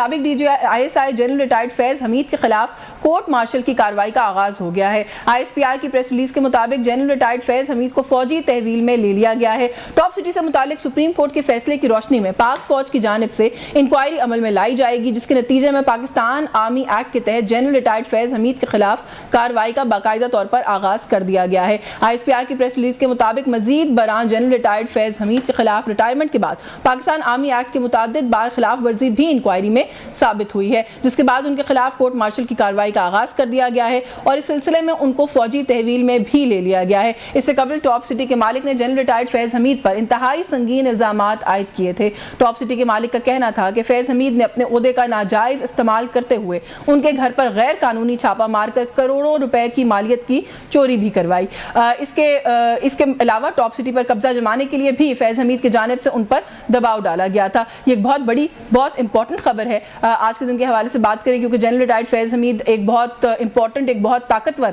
سابق DGI general retired فیض حمید کے خلاف کورٹ مارشل کی کارروائی کا آغاز ہو گیا ہے۔ ISPR کی پریس ریلیز کے مطابق جنرل ریٹائرڈ فیض حمید کو فوجی تحویل میں لے لیا گیا ہے۔ ٹاپ سٹی سے متعلق سپریم کورٹ کے فیصلے کی روشنی میں پاک فوج کی جانب سے انکوائری عمل میں لائی جائے گی، جس کے نتیجے میں پاکستان آرمی ایکٹ کے تحت جنرل ریٹائرڈ فیض حمید کے خلاف کارروائی کا باقاعدہ طور پر آغاز کر دیا گیا ہے۔ ISPR کی پریس ریلیز کے مطابق مزید برآں جنرل ریٹائرڈ فیض حمید کے خلاف ریٹائرمنٹ کے بعد پاکستان آرمی ایکٹ کے متعدد بار خلاف ورزی بھی انکوائری میں ثابت ہوئی ہے، جس کے بعد ان کے خلاف کورٹ مارشل کی کارروائی کا آغاز کر دیا گیا ہے اور اس سلسلے میں ان کو فوجی تحویل میں بھی لے لیا گیا ہے۔ اس سے قبل ٹاپ سٹی کے مالک نے جنرل ریٹائرڈ فیض حمید پر انتہائی سنگین الزامات عائد کیے تھے۔ ٹاپ سٹی کے مالک کا کہنا تھا کہ فیض حمید نے اپنے عہدے کا ناجائز استعمال کرتے ہوئے ان کے گھر پر غیر قانونی چھاپا مار کر کروڑوں روپے کی مالیت کی چوری بھی کروائی۔ اس کے علاوہ ٹاپ سٹی پر قبضہ جمانے کے لیے بھی فیض حمید کی جانب سے ان پر دباؤ ڈالا گیا تھا۔ یہ ایک بہت بڑی بہت امپورٹنٹ خبر ہے آج کے دن کے حوالے سے بات کریں، کیونکہ جنرل ریٹائرڈ فیض حمید ایک بہت امپورٹنٹ، ایک بہت طاقتور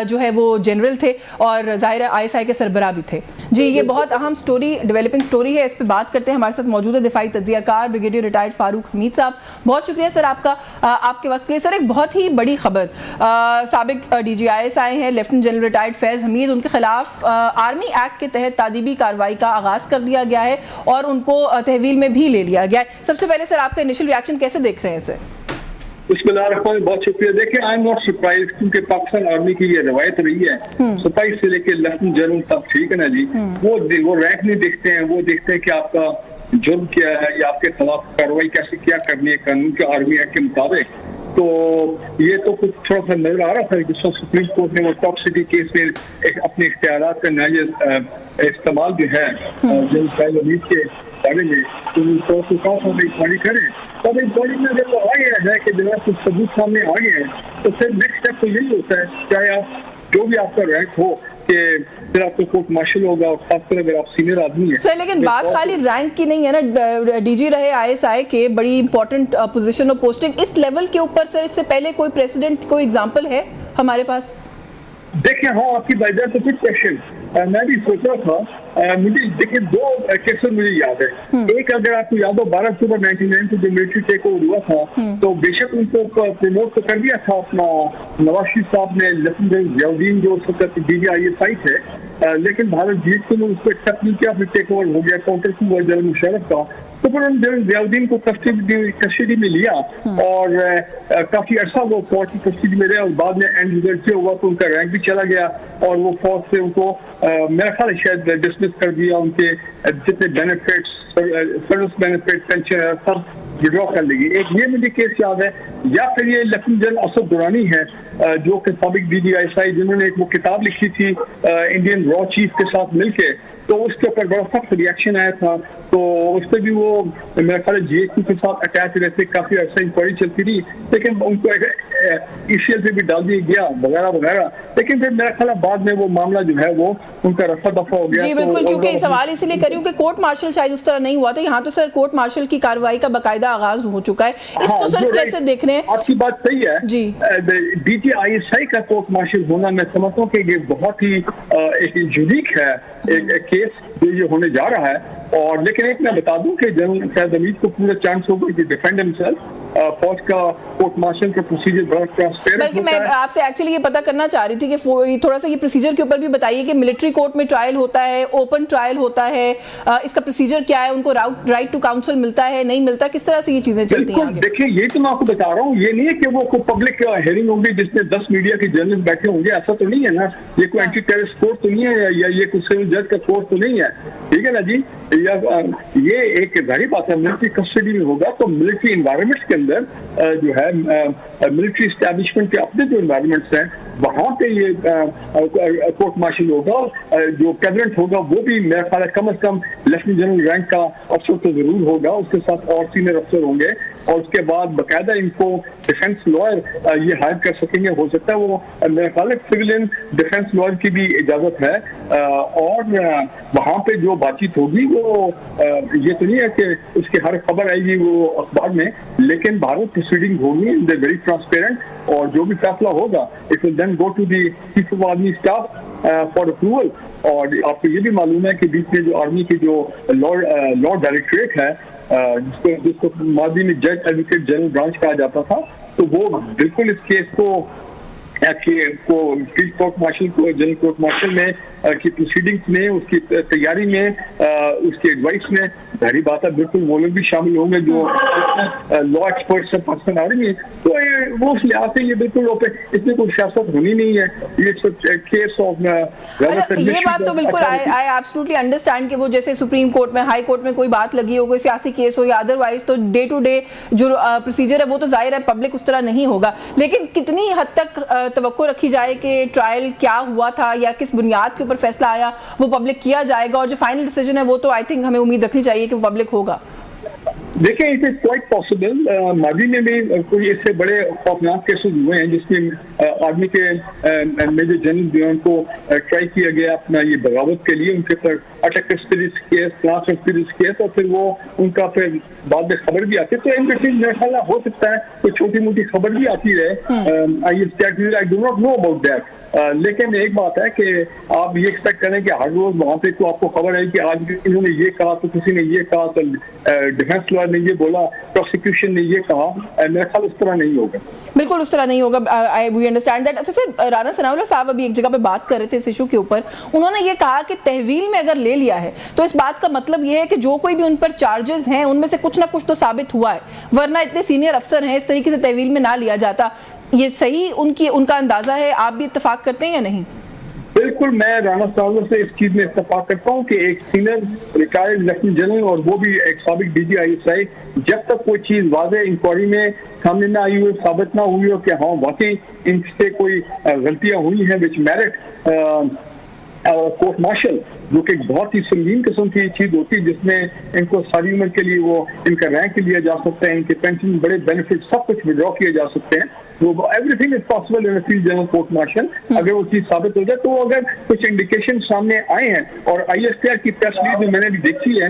جو ہے وہ جنرل تھے اور ظاہر ہے ISI کے سربراہ بھی تھے۔ جی یہ بہت اہم سٹوری، ڈیولپنگ سٹوری ہے، اس پہ بات کرتے ہیں۔ ہمارے ساتھ موجود ہے دفاعی تجزیہ کار بریگیڈیئر ریٹائرڈ فاروق حمید صاحب، بہت شکریہ سر آپ کا، آپ کے وقت کے لیے۔ سر ایک بہت ہی بڑی خبر، سابق DGI ہیں لیفٹیننٹ جنرل ریٹائرڈ فیض حمید، ان کے خلاف آرمی ایکٹ کے تحت تعدیبی کارروائی کا آغاز کر دیا گیا ہے اور ان کو تحویل میں بھی لے لیا گیا ہے۔ سب سے پہلے سر آپ کا انیشل ریاکشن کیسے دیکھ رہے ہیں اسے؟ بسم اللہ الرحمن الرحیم، بہت شکریہ۔ دیکھیں آئی ایم ناٹ سرپرائز، کیونکہ پاکستان آرمی کی یہ روایت رہی ہے، سپاہی سے لے کے لیفٹیننٹ جنرل تک، ٹھیک ہے نا جی، وہ رینک نہیں دیکھتے ہیں، وہ دیکھتے ہیں کہ آپ کا جرم کیا ہے یا آپ کے خلاف کارروائی کیسے کیا کرنی ہے قانون کے آرمی ایکٹ کے مطابق۔ تو یہ تو کچھ تھوڑا سا نظر آ رہا تھا کہ سپریم کورٹ نے وہ ٹاپ سٹی کیس میں اپنے اختیارات کا ناجائز استعمال جو ہے جنرل فیض حمید کے بارے میں انکوائری کریں، اور انکوائری میں جب وہ آ گیا ہے کہ جناب کچھ ثبوت سامنے آ گئے ہیں تو پھر نیکسٹ اسٹیپ تو یہی ہوتا ہے، چاہے آپ جو بھی آپ کا رینک ہو، کہ پھر آپ کو کورٹ مارشل ہوگا، اور خاص کر اگر آپ سینئر آدمی ہیں۔ سر لیکن بات خالی رینک کی نہیں ہے نا، DG رہے ISI کے، بڑی امپورٹنٹ پوزیشن اور پوسٹنگ اس لیول کے اوپر سر، اس سے پہلے کوئی پریسیڈنٹ کوئی ایگزامپل ہے ہمارے پاس؟ دیکھیں ہاں، آپ کی بائی تو کچھ کوشچن میں بھی سوچ رہا تھا، مجھے دیکھیں دو کیسز مجھے یاد ہے۔ ایک اگر آپ کو یاد ہو 12 اکتوبر 1999 کو جو ملٹری ٹیک اوور ہوا تھا، تو بے شک ان کو پروموٹ تو کر دیا تھا اپنا نواز شریف صاحب نے، لیفٹیننٹ ضیاء الدین جو اس وقت DGI تھے، لیکن بھارت جیت کو اس کو ایکسیپٹ نہیں کیا، پھر ٹیک اوور ہو گیا کاؤنٹر کو ہوا جنرل مشرف کا، تو پھر ہم جنرل ضیاء الدین کو کسٹڈی میں لیا اور کافی عرصہ وہ فوج کی کسٹڈی میں رہے، اور بعد میں اینڈ ریزلٹ یہ ہوا تو ان کا رینک بھی چلا گیا اور وہ فوج سے ان کو میرا خیال ہے شاید ڈسمس کر دیا، ان کے جتنے بینیفٹس، سروس بینیفٹ، پینشن سب وڈرا کر لے گی۔ ایک یہ مجھے کیس یاد ہے، یا پھر یہ لیفٹیننٹ جنرل اسد درانی ہے جو کہ سابق DGI جنہوں نے ایک وہ کتاب لکھی تھی انڈین را چیف کے ساتھ مل کے، تو اس کے اوپر بڑا سخت ریئیکشن آیا تھا، تو اس پہ بھی وہ میرا خیال ہے GHQ کے ساتھ اٹیچ رہتے، کافی عرصہ انکوائری چلتی رہی، لیکن ان کو ECL پہ بھی ڈال دیا گیا وغیرہ وغیرہ، لیکن پھر میرا خیال ہے بعد میں وہ معاملہ جو ہے وہ ان کا رفع دفع ہو گیا۔ جی بالکل، کیونکہ یہ سوال اسی لیے کری ہوں کہ کورٹ مارشل شاید اس طرح نہیں ہوا تھا، یہاں تو سر کورٹ مارشل کی کارروائی کا باقاعدہ آغاز ہو چکا ہے، اس کو سر کیسے دیکھ رہے ہیں؟ آپ کی بات صحیح ہے، جی DGI کا کورٹ مارشل ہونا میں سمجھتا ہوں کہ یہ بہت ہی ایک یونیک ہے ایک کیس جو یہ ہونے جا رہا ہے۔ اور لیکن ایک میں بتا دوں کہ جنرل فیض حمید کو پورا چانس ہوگا کہ ڈیفینڈ ہمسیلف، فوج کا کورٹ مارشل کا پروسیجر بڑا ٹرانسپیرنٹ ہوتا ہے۔ بلکہ میں آپ سے ایکچولی یہ پتہ کرنا چاہ رہی تھی کہ تھوڑا سا یہ پروسیجر کے اوپر بھی بتائیے کہ ملٹری کورٹ میں ٹرائل ہوتا ہے، اوپن ٹرائل ہوتا ہے، اس کا پروسیجر کیا ہے، ان کو رائٹ ٹو کاؤنسل ملتا ہے نہیں ملتا، کس طرح سے یہ چیزیں چلتی ہیں؟ دیکھیں یہ تو میں آپ کو بتا رہا ہوں، یہ نہیں ہے کہ وہ کوئی پبلک ہیئرنگ ہوگی جس میں 10 میڈیا کے جرنلسٹ بیٹھے ہوں گے، ایسا تو نہیں ہے نا، یہ کوئی اینٹی ٹیررسٹ کورٹ تو نہیں ہے، یا یہ کوئی سول جج کا کورٹ تو نہیں ہے، ٹھیک ہے نا جی۔ یہ ایک ظاہری بات ہے ملٹری کسٹڈی میں ہوگا، تو ملٹری انوائرمنٹس کے اندر جو ہے ملٹری اسٹیبلشمنٹ کے اپنے جو انوائرمنٹس ہیں وہاں پہ یہ کورٹ مارشل ہوگا، جو کیبنٹ ہوگا وہ بھی میرا خیال ہے کم از کم لیفٹیننٹ جنرل رینک کا افسر تو ضرور ہوگا، اس کے ساتھ اور سینئر افسر ہوں گے، اور اس کے بعد باقاعدہ ان کو ڈیفینس لائر یہ ہائر کر سکیں گے، ہو سکتا ہے وہ میرا خیال ہے سویلین ڈیفینس لائر کی بھی اجازت ہے، اور وہاں پہ جو بات چیت ہوگی وہ یہ تو نہیں ہے کہ اس کی ہر خبر آئے گی وہ اخبار میں، لیکن بھارت پروسیڈنگ ہوگی ویری ٹرانسپیرنٹ، اور جو بھی فیصلہ ہوگا it will then go to the chief of army staff for approval. اور آپ کو یہ بھی معلوم ہے کہ بیچ میں جو آرمی کی جو لا ڈائریکٹریٹ ہے جس کو ماضی میں جج ایڈوکیٹ جنرل برانچ کہا جاتا تھا، تو وہ بالکل اس کیس کو کورٹ مارشل کو جنرل کورٹ مارشل میں کی پروسیڈنگز میں، اس کی تیاری میں، اس کی ایڈوائس میں، ظاہری بات ہے بالکل وہ لوگ بھی شامل ہوں گے جو لا ایکسپرٹس ہیں پاکستان آرمی میں، تو وہ اس لحاظ سے یہ بالکل اس میں کوئی سیاست ہونی نہیں ہے، یہ کیس آف یہ بات تو بالکل آئی ایبسلیوٹلی انڈرسٹینڈ کہ وہ جیسے سپریم کورٹ میں، ہائی کورٹ میں کوئی بات لگی ہو، کوئی سیاسی کیس ہو یا ادروائز، تو ڈے ٹو ڈے جو پروسیجر ہے وہ تو ظاہر ہے پبلک اس طرح نہیں ہوگا، لیکن کتنی حد تک توقع رکھی جائے کہ ٹرائل کیا ہوا تھا یا کس بنیاد کے اوپر فیصلہ آیا وہ پبلک کیا جائے گا، اور جو فائنل ڈیسیجن ہے وہ تو آئی تھنک ہمیں امید رکھنی چاہیے کہ وہ پبلک ہوگا؟ دیکھیں اٹ از کوائٹ پاسبل، ماضی میں بھی کوئی اس سے بڑے خوفناک کیسز ہوئے ہیں جس میں آرمی کے میجر جنرل جو ان کو ٹرائی کیا گیا اپنا یہ بغاوت کے لیے، ان کے پر attack conspiracy case, class conspiracy case, اور پھر وہ ان کا پھر بعد میں خبر بھی آتی ہے، تو ان کے میرا خیال ہو سکتا ہے کوئی چھوٹی موٹی خبر بھی آتی رہے، I do not know about that, لیکن ایک بات ہے کہ آپ یہ ایکسپیکٹ کریں کہ ہر روز وہاں پہ تو آپ کو خبر ہے کہ آج انہوں نے یہ کہا تو کسی نے یہ کہا تو ڈیفینس لائر نے یہ بولا، پروسیکیوشن نے یہ کہا، میرا خیال اس طرح نہیں ہوگا، بالکل اس طرح نہیں ہوگا، وی انڈرسٹینڈ دیٹ۔ اچھا سر، رانا ثناء اللہ صاحب ابھی ایک جگہ پہ بات کر رہے تھے اس ایشو کے اوپر، انہوں نے یہ کہا کہ تحویل میں اگر لے لیا ہے تو اس بات کا مطلب یہ ہے کہ جو کوئی بھی ان پر چارجز ہیں ان میں سے کچھ نہ کچھ تو ثابت ہوا ہے، ورنہ اتنے سینئر افسر ہیں اس طریقے سے تحویل میں نہ لیا جاتا۔ یہ صحیح ان کا اندازہ ہے، آپ بھی اتفاق کرتے ہیں یا نہیں؟ بالکل، میں رانا صاحب سے اس چیز میں اتفاق کرتا ہوں کہ ایک سینئر ریٹائرڈ لیفٹیننٹ جنرل اور وہ بھی ایک سابق ڈی جی آئی ایس آئی، جب تک کوئی چیز واضح انکوائری میں سامنے نہ آئی ہو، ثابت نہ ہوئی ہو کہ ہاں واقعی ان سے کوئی غلطیاں ہوئی ہیں وچ میرٹ کورٹ مارشل، جو کہ بہت ہی سنگین قسم کی چیز ہوتی ہے جس میں ان کو ساری عمر کے لیے وہ ان کا رینک لیا جا سکتا ہے، ان کے پینشن بڑے بینیفٹ سب کچھ ودرا کیے جا سکتے ہیں، everything is possible in field general court martial. اگر وہ چیز ثابت ہو جائے تو اگر کچھ انڈیکیشن سامنے آئے ہیں، اور آئی ایس ٹی آر کی پریس ریلیز جو میں نے بھی دیکھی ہے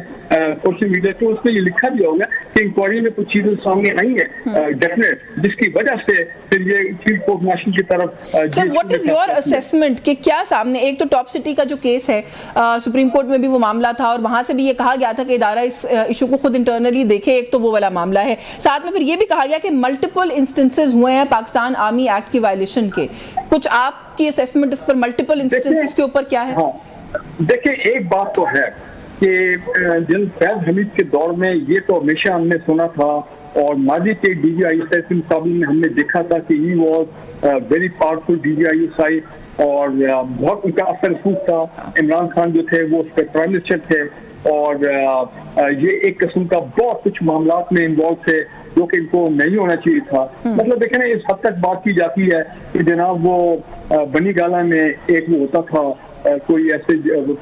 سوشل میڈیا پہ، اس میں یہ لکھا بھی ہوگا کہ انکوائری میں کچھ چیزیں سامنے آئی ہیں ڈیفینیٹ، جس کی وجہ سے پھر یہ فیلڈ کورٹ مارشل کی طرف۔ واٹ از یور اسیسمنٹ کہ کیا سامنے، ایک تو ٹاپ سٹی کا جو کیس ہے سپریم کورٹ میں بھی وہ معاملہ تھا اور وہاں سے بھی یہ کہا گیا تھا کہ ادارہ اس ایشو کو خود انٹرنلی دیکھے، ایک تو وہ والا معاملہ ہے، ساتھ میں پھر یہ بھی کہا گیا کہ ملٹیپل انسٹنسز ہوئے ہیں پاکستان آرمی ایکٹ کی وائلیشن کے، کچھ آپ کی اسیسمنٹ اس پر ملٹیپل انسٹنسز کے اوپر کیا ہے؟ دیکھیں ایک بات تو ہے کہ جنرل فیض حمید کے دور میں یہ تو ہمیشہ ہم نے سنا تھا، اور ماضی کے ڈی جی آئی ایس آئی کے مقابلے میں ہم نے دیکھا تھا کہ he was very powerful D G I S I, اور بہت ان کا اثر رسوخ تھا، عمران خان جو تھے وہ اس کے پرائم منسٹر تھے، اور یہ ایک قسم کا بہت کچھ معاملات میں انوالو تھے جو کہ ان کو نہیں ہونا چاہیے تھا۔ مطلب دیکھیں نا، اس حد تک بات کی جاتی ہے کہ جناب وہ بنی گالا میں ایک وہ ہوتا تھا کوئی ایسے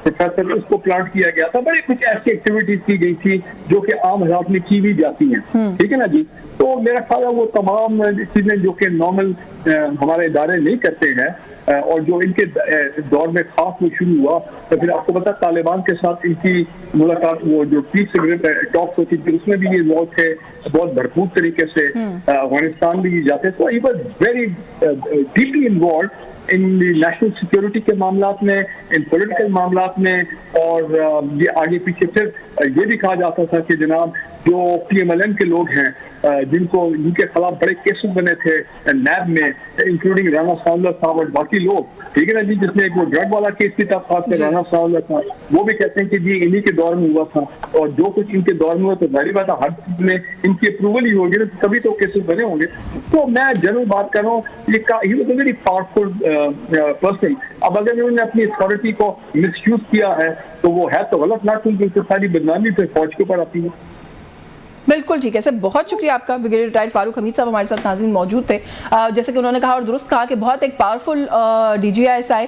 پروفیسر، اس کو پلانٹ کیا گیا تھا، بڑی کچھ ایسی ایکٹیویٹیز کی گئی تھی جو کہ عام حالات میں کی بھی جاتی ہیں، ٹھیک ہے نا جی۔ تو میرا خیال ہے وہ تمام چیزیں جو کہ نارمل ہمارے ادارے نہیں کرتے ہیں، اور جو ان کے دور میں خاص وہ شروع ہوا، تو پھر آپ کو پتا طالبان کے ساتھ ان کی ملاقات، وہ جو پیس ٹاکس ہوتی تھی اس میں بھی یہ انوالو تھے بہت بھرپور طریقے سے، افغانستان بھی جاتے، تو ہی was very deeply involved in national security کے معاملات میں، ان پولیٹیکل معاملات میں، اور یہ آگے پیچھے پھر یہ بھی کہا جاتا تھا کہ جناب جو پی ایم ایل این کے لوگ ہیں جن کے خلاف بڑے کیسز بنے تھے نیب میں، انکلوڈنگ رانا ثناء اللہ صاحب اور باقی لوگ، ٹھیک ہے نا جی، جس میں ایک وہ ڈرگ والا کیس بھی تھا، خاص کر رانا ثناء اللہ تھا، وہ بھی کہتے ہیں کہ جی انہی کے دور میں ہوا تھا، اور جو کچھ ان کے دور میں ہوا تو ظاہری بات ہے ہر چیز میں ان کی اپروول ہی ہوگی، تبھی تو کیسز بنے ہوں گے۔ تو میں جنرل بات کر رہا ہوں، یہ ویری پاورفل پرسن، اب اگر انہوں نے اپنی اتھارٹی کو مس یوز کیا ہے تو وہ ہے تو غلط، نہ کیونکہ ساری بدنامی پھر فوج کے اوپر آتی ہے۔ بالکل ٹھیک ہے سر، بہت شکریہ آپ کا۔ بریگیڈیئر ریٹائرڈ فاروق حمید صاحب ہمارے ساتھ ناظرین موجود تھے، جیسے کہ انہوں نے کہا اور درست کہا کہ بہت ایک powerful D G I S I,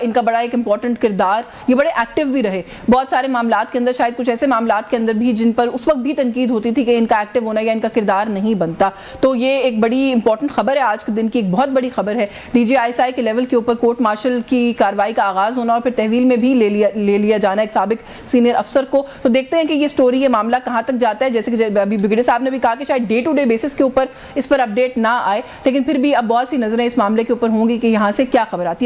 ان کا بڑا ایک امپورٹنٹ کردار، یہ بڑے ایکٹیو بھی رہے بہت سارے معاملات کے اندر، شاید کچھ ایسے معاملات کے اندر بھی جن پر اس وقت بھی تنقید ہوتی تھی کہ ان کا ایکٹیو ہونا یا ان کا کردار نہیں بنتا، تو یہ ایک بڑی امپورٹنٹ خبر ہے، آج کے دن کی ایک بہت بڑی خبر ہے، ڈی جی آئی ایس آئی کے لیول کے اوپر کورٹ مارشل کی کارروائی کا آغاز ہونا اور پھر تحویل میں بھی لے لیا جانا ایک سابق سینئر افسر کو۔ تو دیکھتے ہیں کہ یہ سٹوری، یہ معاملہ کہاں تک جاتا ہے، جیسے کہ ابھی بریگیڈیئر صاحب نے بھی کہا کہ شاید ڈے ٹو ڈے بیسس کے اوپر اس پر اپڈیٹ نہ آئے، لیکن پھر بھی اب بہت سی نظریں اس معاملے کے اوپر ہوں گی کہ یہاں سے کیا خبر آتی ہے۔